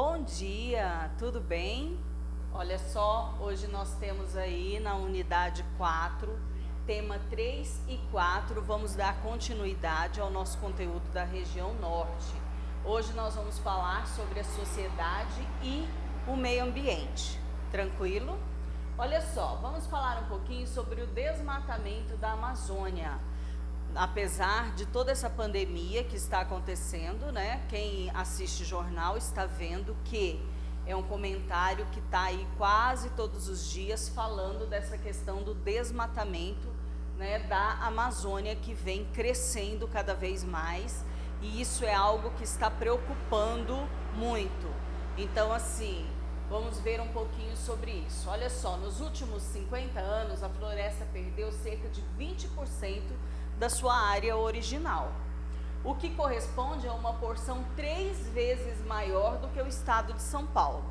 Bom dia, tudo bem? Olha só, hoje nós temos aí na unidade 4, tema 3 e 4, vamos dar continuidade ao nosso conteúdo da região norte. Hoje nós vamos falar sobre a sociedade e o meio ambiente, tranquilo? Olha só, vamos falar um pouquinho sobre o desmatamento da Amazônia. Apesar de toda essa pandemia que está acontecendo, né? Quem assiste jornal está vendo que é um comentário que está aí quase todos os dias falando dessa questão do desmatamento, né, da Amazônia, que vem crescendo cada vez mais, e isso é algo que está preocupando muito. Então, assim, vamos ver um pouquinho sobre isso. Olha só, nos últimos 50 anos, a floresta perdeu cerca de 20% da sua área original, o que corresponde a uma porção 3 vezes maior do que o estado de São Paulo.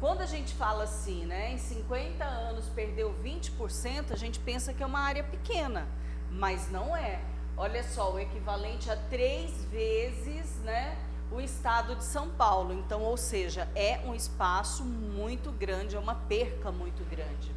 Quando a gente fala assim, né, em 50 anos perdeu 20%, a gente pensa que é uma área pequena, mas não é. Olha só, o equivalente a 3 vezes, né, o estado de São Paulo. Então, ou seja, é um espaço muito grande, é uma perca muito grande.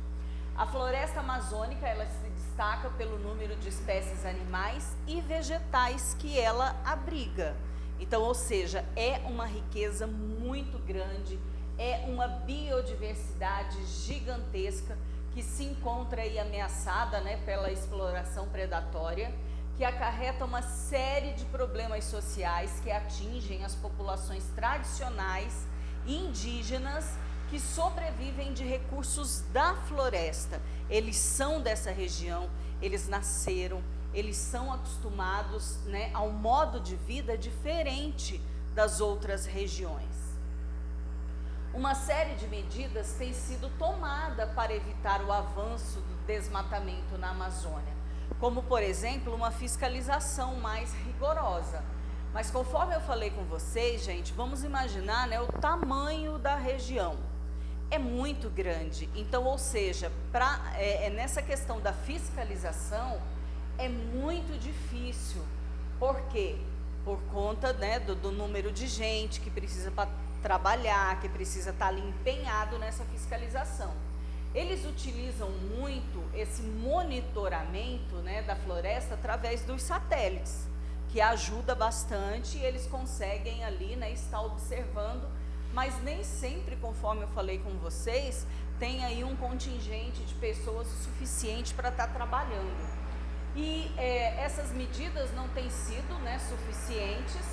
A floresta amazônica, ela se destaca pelo número de espécies animais e vegetais que ela abriga. Então, ou seja, é uma riqueza muito grande, é uma biodiversidade gigantesca que se encontra aí ameaçada, né, pela exploração predatória, que acarreta uma série de problemas sociais que atingem as populações tradicionais e indígenas que sobrevivem de recursos da floresta. Eles são dessa região, eles nasceram, eles são acostumados, né, a um modo de vida diferente das outras regiões. Uma série de medidas tem sido tomada para evitar o avanço do desmatamento na Amazônia, como, por exemplo, uma fiscalização mais rigorosa. Mas conforme eu falei com vocês, gente, vamos imaginar, né, o tamanho da região. É muito grande, então, ou seja, nessa questão da fiscalização é muito difícil. Por quê? Por conta, né, do número de gente que precisa trabalhar, que precisa estar ali empenhado nessa fiscalização. Eles utilizam muito esse monitoramento, né, da floresta através dos satélites, que ajuda bastante, e eles conseguem ali, né, estar observando, mas nem sempre, conforme eu falei com vocês, tem aí um contingente de pessoas o suficiente para estar trabalhando. E essas medidas não têm sido, né, suficientes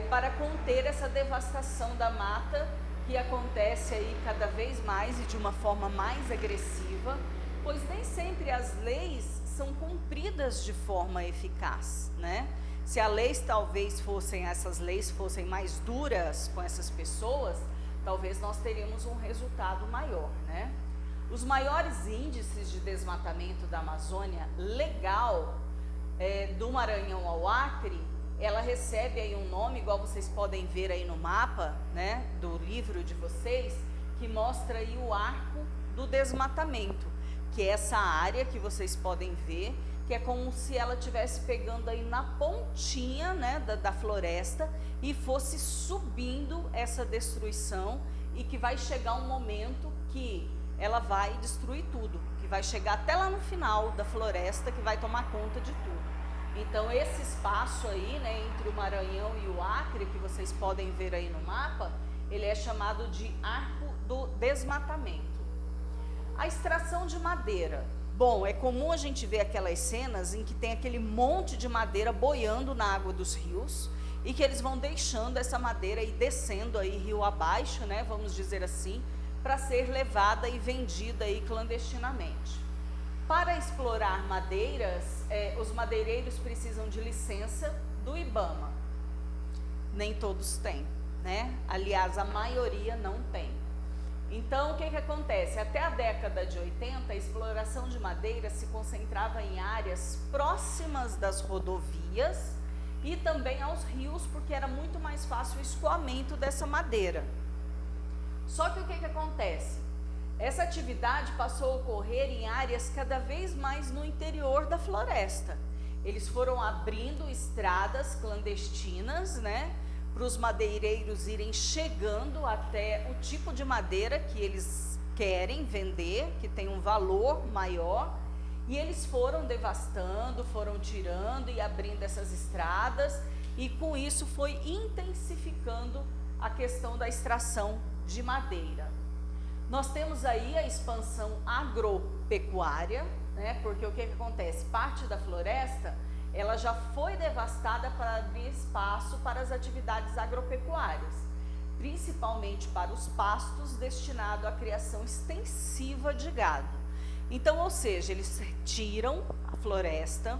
para conter essa devastação da mata que acontece aí cada vez mais e de uma forma mais agressiva, pois nem sempre as leis são cumpridas de forma eficaz, né? Se essas leis fossem mais duras com essas pessoas, talvez nós teríamos um resultado maior, né? Os maiores índices de desmatamento da Amazônia legal, do Maranhão ao Acre, ela recebe aí um nome, igual vocês podem ver aí no mapa, né, do livro de vocês, que mostra aí o arco do desmatamento, que é essa área que vocês podem ver, que é como se ela estivesse pegando aí na pontinha, né, da floresta, e fosse subindo essa destruição, e que vai chegar um momento que ela vai destruir tudo, que vai chegar até lá no final da floresta, que vai tomar conta de tudo. Então, esse espaço aí, né, entre o Maranhão e o Acre, que vocês podem ver aí no mapa, ele é chamado de arco do desmatamento. A extração de madeira. Bom, é comum a gente ver aquelas cenas em que tem aquele monte de madeira boiando na água dos rios e que eles vão deixando essa madeira e descendo aí rio abaixo, né, vamos dizer assim, para ser levada e vendida aí clandestinamente. Para explorar madeiras, os madeireiros precisam de licença do IBAMA. Nem todos têm, né? Aliás, a maioria não tem. Então, o que acontece? Até a década de 80, a exploração de madeira se concentrava em áreas próximas das rodovias e também aos rios, porque era muito mais fácil o escoamento dessa madeira. Só que o que acontece? Essa atividade passou a ocorrer em áreas cada vez mais no interior da floresta. Eles foram abrindo estradas clandestinas, né, para os madeireiros irem chegando até o tipo de madeira que eles querem vender, que tem um valor maior, e eles foram devastando, foram tirando e abrindo essas estradas, e com isso foi intensificando a questão da extração de madeira. Nós temos aí a expansão agropecuária, né? Porque o que acontece? Parte da floresta, ela já foi devastada para abrir espaço para as atividades agropecuárias, principalmente para os pastos destinados à criação extensiva de gado. Então, ou seja, eles tiram a floresta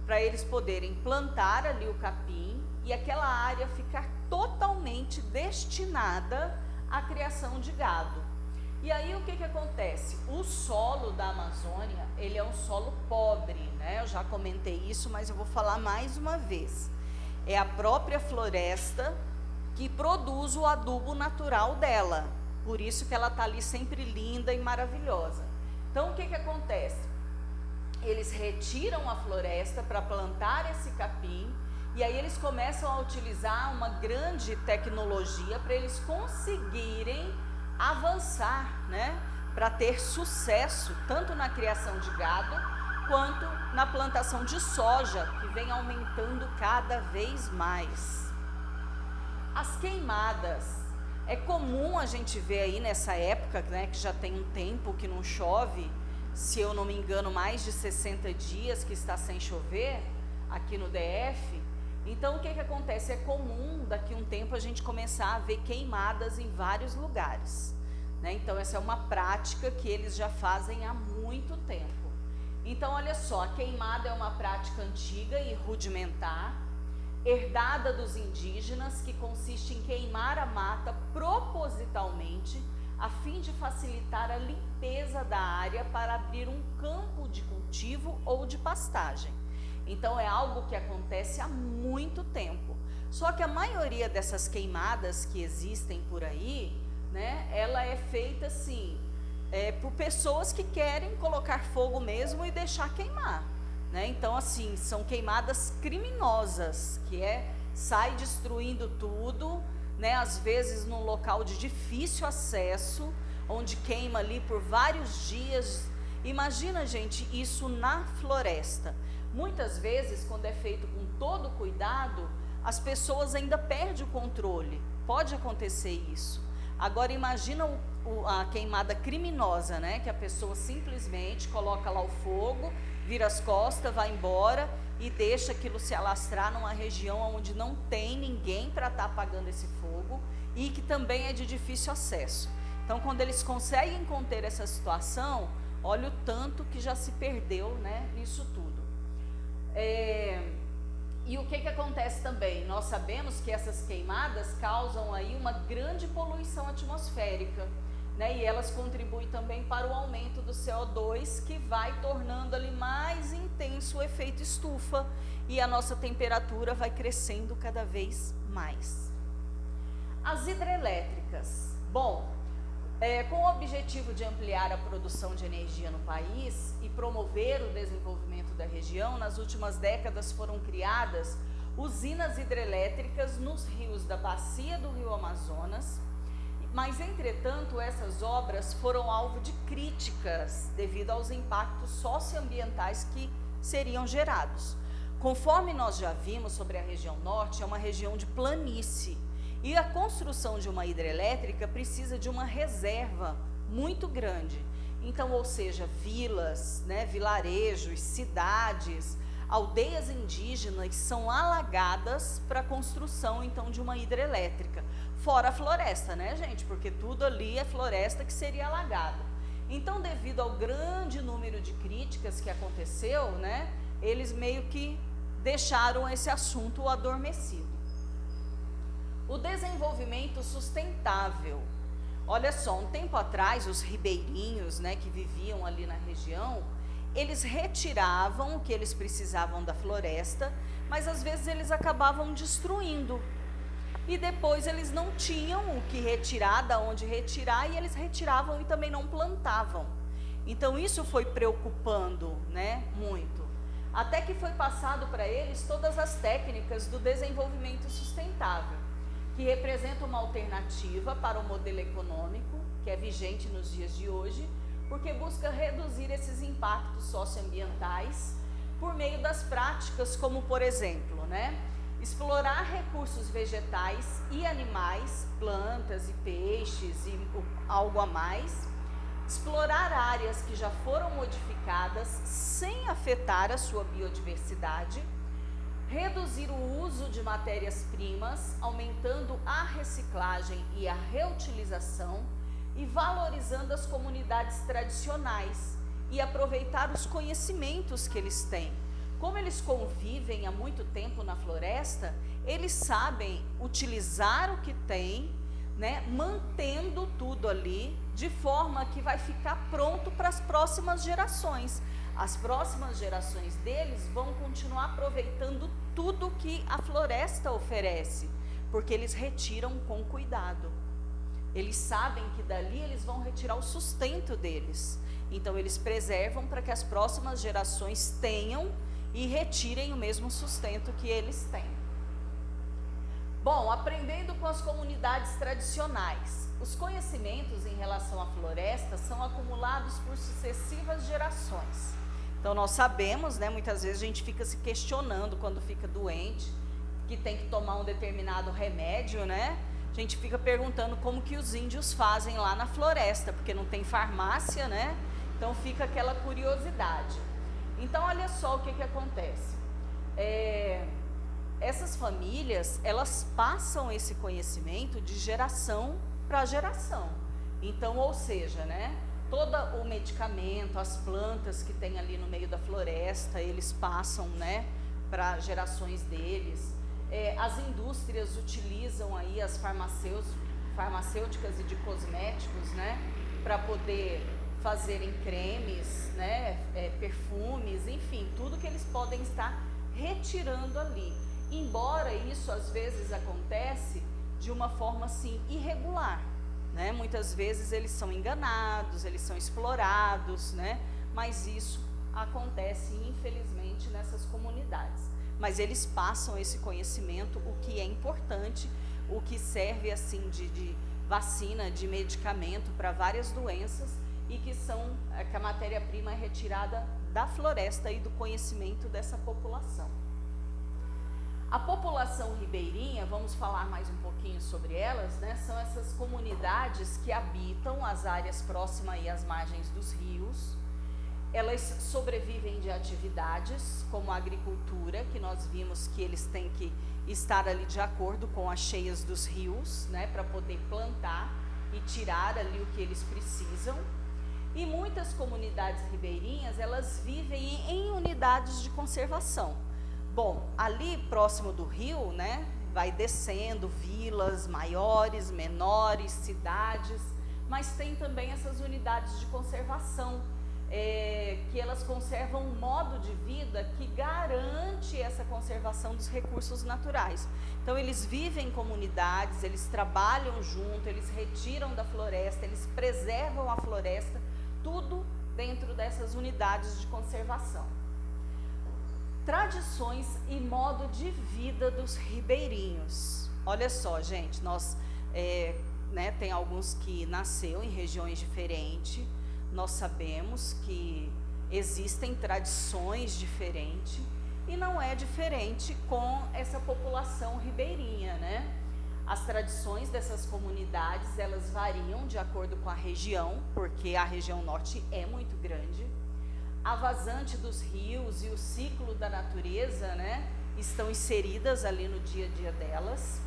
para eles poderem plantar ali o capim e aquela área ficar totalmente destinada à criação de gado. E aí o que acontece? O solo da Amazônia, ele é um solo pobre, né? Eu já comentei isso, mas eu vou falar mais uma vez. É a própria floresta que produz o adubo natural dela. Por isso que ela está ali sempre linda e maravilhosa. Então o que acontece? Eles retiram a floresta para plantar esse capim, e aí eles começam a utilizar uma grande tecnologia para eles conseguirem avançar, né, para ter sucesso tanto na criação de gado quanto na plantação de soja, que vem aumentando cada vez mais. As queimadas, é comum a gente ver aí nessa época, né, que já tem um tempo que não chove, se eu não me engano mais de 60 dias que está sem chover aqui no DF. Então o que acontece? É comum daqui a um tempo a gente começar a ver queimadas em vários lugares, né? Então essa é uma prática que eles já fazem há muito tempo. Então olha só, a queimada é uma prática antiga e rudimentar, herdada dos indígenas, que consiste em queimar a mata propositalmente a fim de facilitar a limpeza da área para abrir um campo de cultivo ou de pastagem. Então é algo que acontece há muito tempo. Só que a maioria dessas queimadas que existem por aí, né, ela é feita assim, por pessoas que querem colocar fogo mesmo e deixar queimar, né? Então assim, são queimadas criminosas, que sai destruindo tudo, né, às vezes num local de difícil acesso, onde queima ali por vários dias. Imagina, gente, isso na floresta. Muitas vezes, quando é feito com todo cuidado, as pessoas ainda perdem o controle. Pode acontecer isso. Agora imagina a queimada criminosa, né? Que a pessoa simplesmente coloca lá o fogo, vira as costas, vai embora e deixa aquilo se alastrar numa região onde não tem ninguém para estar apagando esse fogo e que também é de difícil acesso. Então, quando eles conseguem conter essa situação, olha o tanto que já se perdeu, né, nisso tudo. E o que acontece também? Nós sabemos que essas queimadas causam aí uma grande poluição atmosférica, né? E elas contribuem também para o aumento do CO2, que vai tornando ali mais intenso o efeito estufa, e a nossa temperatura vai crescendo cada vez mais. As hidrelétricas. Bom, com o objetivo de ampliar a produção de energia no país e promover o desenvolvimento da região, nas últimas décadas foram criadas usinas hidrelétricas nos rios da bacia do Rio Amazonas, mas, entretanto, essas obras foram alvo de críticas devido aos impactos socioambientais que seriam gerados. Conforme nós já vimos sobre a região norte, é uma região de planície, e a construção de uma hidrelétrica precisa de uma reserva muito grande. Então, ou seja, vilas, né, vilarejos, cidades, aldeias indígenas são alagadas para a construção, então, de uma hidrelétrica. Fora a floresta, né, gente? Porque tudo ali é floresta que seria alagada. Então, devido ao grande número de críticas que aconteceu, né, eles meio que deixaram esse assunto adormecido. O desenvolvimento sustentável. Olha só, um tempo atrás, os ribeirinhos, né, que viviam ali na região, eles retiravam o que eles precisavam da floresta, mas às vezes eles acabavam destruindo. E depois eles não tinham o que retirar, da onde retirar, e eles retiravam e também não plantavam. Então isso foi preocupando, né, muito. Até que foi passado para eles todas as técnicas do desenvolvimento sustentável. que representa uma alternativa para o modelo econômico, que é vigente nos dias de hoje, porque busca reduzir esses impactos socioambientais por meio das práticas como, por exemplo, explorar recursos vegetais e animais, plantas e peixes e algo a mais, explorar áreas que já foram modificadas sem afetar a sua biodiversidade, reduzir o uso de matérias-primas, aumentando a reciclagem e a reutilização e valorizando as comunidades tradicionais e aproveitar os conhecimentos que eles têm. Como eles convivem há muito tempo na floresta, eles sabem utilizar o que tem, mantendo tudo ali, de forma que vai ficar pronto para as próximas gerações. As próximas gerações deles vão continuar aproveitando tudo que a floresta oferece, porque eles retiram com cuidado. Eles sabem que dali eles vão retirar o sustento deles. Então eles preservam para que as próximas gerações tenham e retirem o mesmo sustento que eles têm. Bom, aprendendo com as comunidades tradicionais. Os conhecimentos em relação à floresta são acumulados por sucessivas gerações. Então nós sabemos, muitas vezes a gente fica se questionando quando fica doente, que tem que tomar um determinado remédio, A gente fica perguntando como que os índios fazem lá na floresta, porque não tem farmácia, Então fica aquela curiosidade. Então olha só o que acontece. Essas famílias, elas passam esse conhecimento de geração para geração. Então, ou seja, todo o medicamento, as plantas que tem ali no meio da floresta, eles passam, para gerações deles. As indústrias utilizam aí as farmacêuticas e de cosméticos, para poder fazerem cremes, perfumes, enfim, tudo que eles podem estar retirando ali. Embora isso às vezes acontece de uma forma assim irregular, Muitas vezes eles são enganados, eles são explorados, Mas isso acontece infelizmente nessas comunidades. Mas eles passam esse conhecimento, o que é importante, o que serve assim de vacina, de medicamento para várias doenças e que a matéria-prima é retirada da floresta e do conhecimento dessa população. A população ribeirinha, vamos falar mais um pouquinho sobre elas, são essas comunidades que habitam as áreas próximas e às margens dos rios. Elas sobrevivem de atividades como a agricultura, que nós vimos que eles têm que estar ali de acordo com as cheias dos rios, para poder plantar e tirar ali o que eles precisam. E muitas comunidades ribeirinhas, elas vivem em unidades de conservação. Bom, ali próximo do rio, vai descendo vilas maiores, menores, cidades, mas tem também essas unidades de conservação, que elas conservam um modo de vida que garante essa conservação dos recursos naturais. Então eles vivem em comunidades, eles trabalham junto, eles retiram da floresta, eles preservam a floresta, tudo dentro dessas unidades de conservação. Tradições e modo de vida dos ribeirinhos. Olha só, gente, nós tem alguns que nasceu em regiões diferentes. Nós sabemos que existem tradições diferentes e não é diferente com essa população ribeirinha, As tradições dessas comunidades, elas variam de acordo com a região, porque a região norte é muito grande. A vazante dos rios e o ciclo da natureza, estão inseridas ali no dia a dia delas.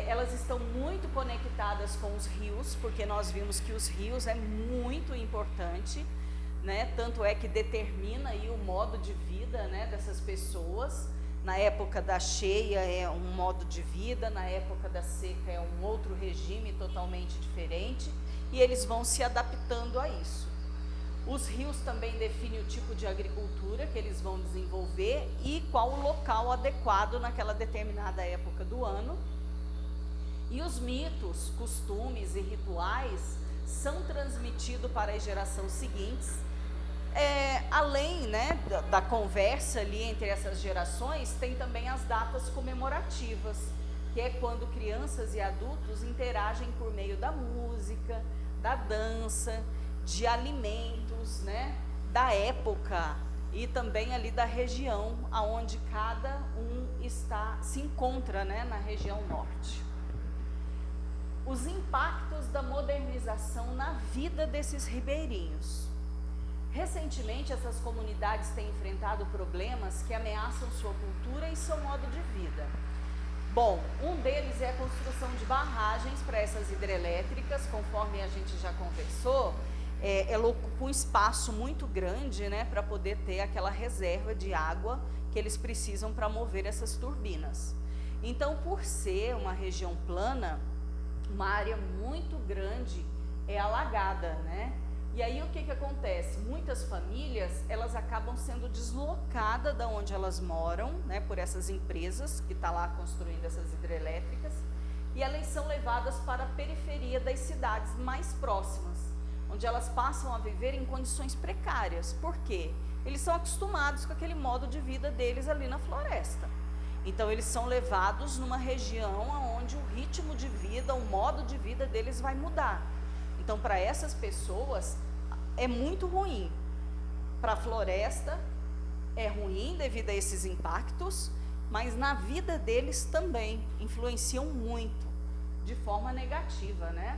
Elas estão muito conectadas com os rios, porque nós vimos que os rios é muito importante, Tanto é que determina aí o modo de vida, dessas pessoas. Na época da cheia é um modo de vida, na época da seca é um outro regime totalmente diferente, e eles vão se adaptando a isso. Os rios também definem o tipo de agricultura que eles vão desenvolver e qual o local adequado naquela determinada época do ano. E os mitos, costumes e rituais são transmitidos para as gerações seguintes. Além da conversa ali entre essas gerações, tem também as datas comemorativas, que que é quando crianças e adultos interagem por meio da música, da dança, de alimentos, né, da época e também ali da região aonde cada um se encontra, né, na região norte. Os impactos da modernização na vida desses ribeirinhos. Recentemente, essas comunidades têm enfrentado problemas que ameaçam sua cultura e seu modo de vida. Bom, um deles é a construção de barragens para essas hidrelétricas, conforme a gente já conversou, ela ocupa um espaço muito grande, né, para poder ter aquela reserva de água que eles precisam para mover essas turbinas. Então, por ser uma região plana, uma área muito grande é alagada, né? E aí o que acontece? Muitas famílias, elas acabam sendo deslocadas da onde elas moram, né, por essas empresas que estão lá construindo essas hidrelétricas, e elas são levadas para a periferia das cidades mais próximas, onde elas passam a viver em condições precárias. Por quê? Eles são acostumados com aquele modo de vida deles ali na floresta. Então eles são levados numa região onde o ritmo de vida, o modo de vida deles vai mudar. Então, para essas pessoas é muito ruim. Para a floresta é ruim devido a esses impactos, mas na vida deles também influenciam muito, de forma negativa, né?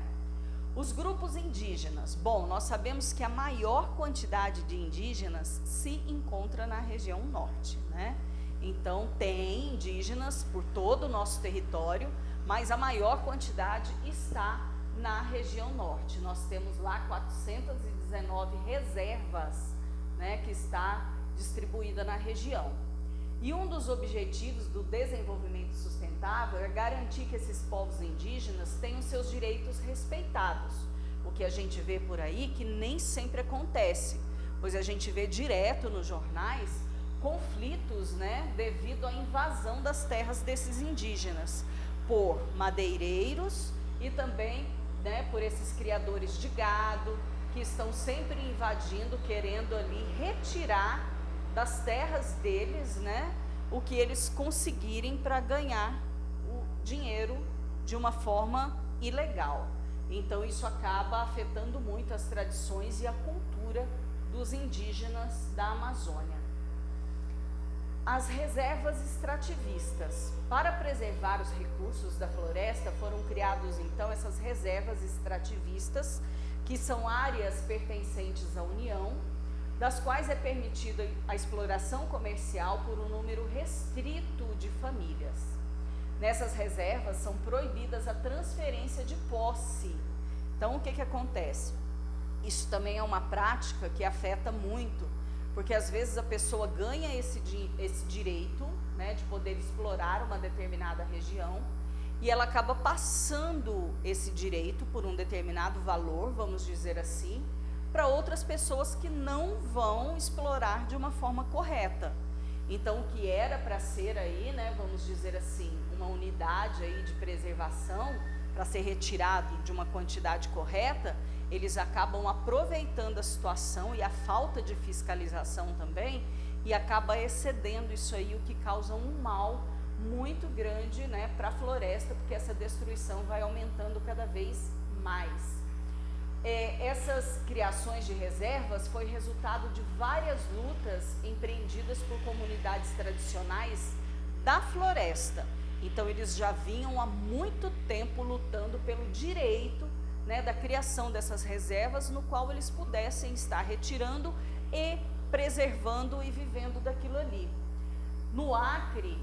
Os grupos indígenas. Bom, nós sabemos que a maior quantidade de indígenas se encontra na região norte, né? Então, tem indígenas por todo o nosso território, mas a maior quantidade está na região norte. Nós temos lá 419 reservas, né, que está distribuída na região. E um dos objetivos do desenvolvimento sustentável é garantir que esses povos indígenas tenham seus direitos respeitados. O que a gente vê por aí que nem sempre acontece, pois a gente vê direto nos jornais conflitos, né, devido à invasão das terras desses indígenas por madeireiros e também, né, por esses criadores de gado que estão sempre invadindo, querendo ali retirar das terras deles, né, o que eles conseguirem para ganhar o dinheiro de uma forma ilegal. Então isso acaba afetando muito as tradições e a cultura dos indígenas da Amazônia. As reservas extrativistas. Para preservar os recursos da floresta, foram criados então essas reservas extrativistas, que são áreas pertencentes à União, das quais é permitida a exploração comercial por um número restrito de famílias. Nessas reservas são proibidas a transferência de posse. Então, o que acontece? Isso também é uma prática que afeta muito, porque às vezes a pessoa ganha esse direito, né, de poder explorar uma determinada região, e ela acaba passando esse direito por um determinado valor, vamos dizer assim, para outras pessoas que não vão explorar de uma forma correta. Então, o que era para ser aí, né, vamos dizer assim, uma unidade aí de preservação, para ser retirado de uma quantidade correta, eles acabam aproveitando a situação e a falta de fiscalização também, e acaba excedendo isso aí, o que causa um mal muito grande, né, para a floresta, porque essa destruição vai aumentando cada vez mais. Essas criações de reservas foi resultado de várias lutas empreendidas por comunidades tradicionais da floresta. Então eles já vinham há muito tempo lutando pelo direito, né, da criação dessas reservas, no qual eles pudessem estar retirando e preservando e vivendo daquilo ali. No Acre,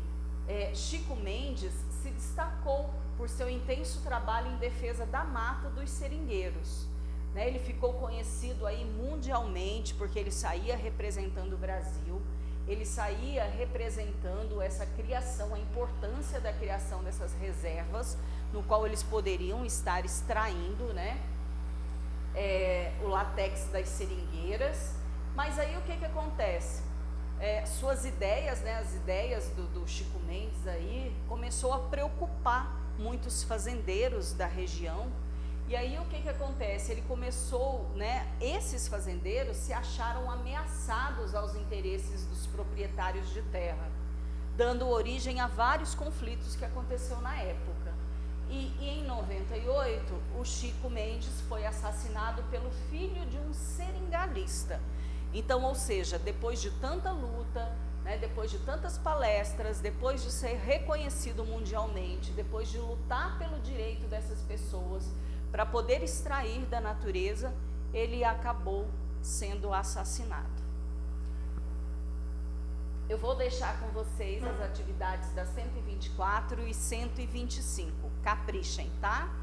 Chico Mendes se destacou por seu intenso trabalho em defesa da mata dos seringueiros. Né, ele ficou conhecido aí mundialmente porque ele saía representando o Brasil, ele saía representando essa criação, a importância da criação dessas reservas, no qual eles poderiam estar extraindo, né, o látex das seringueiras. Mas aí o que acontece? Suas ideias, né, as ideias do Chico Mendes aí, começou a preocupar muitos fazendeiros da região. E aí o que acontece? Ele começou, né, esses fazendeiros se acharam ameaçados aos interesses dos proprietários de terra. dando origem a vários conflitos que aconteceu na época. E em 98, o Chico Mendes foi assassinado pelo filho de um seringalista. Então, ou seja, depois de tanta luta, né, depois de tantas palestras, depois de ser reconhecido mundialmente, depois de lutar pelo direito dessas pessoas para poder extrair da natureza, ele acabou sendo assassinado. Eu vou deixar com vocês as atividades da 124 e 125. Caprichem, tá?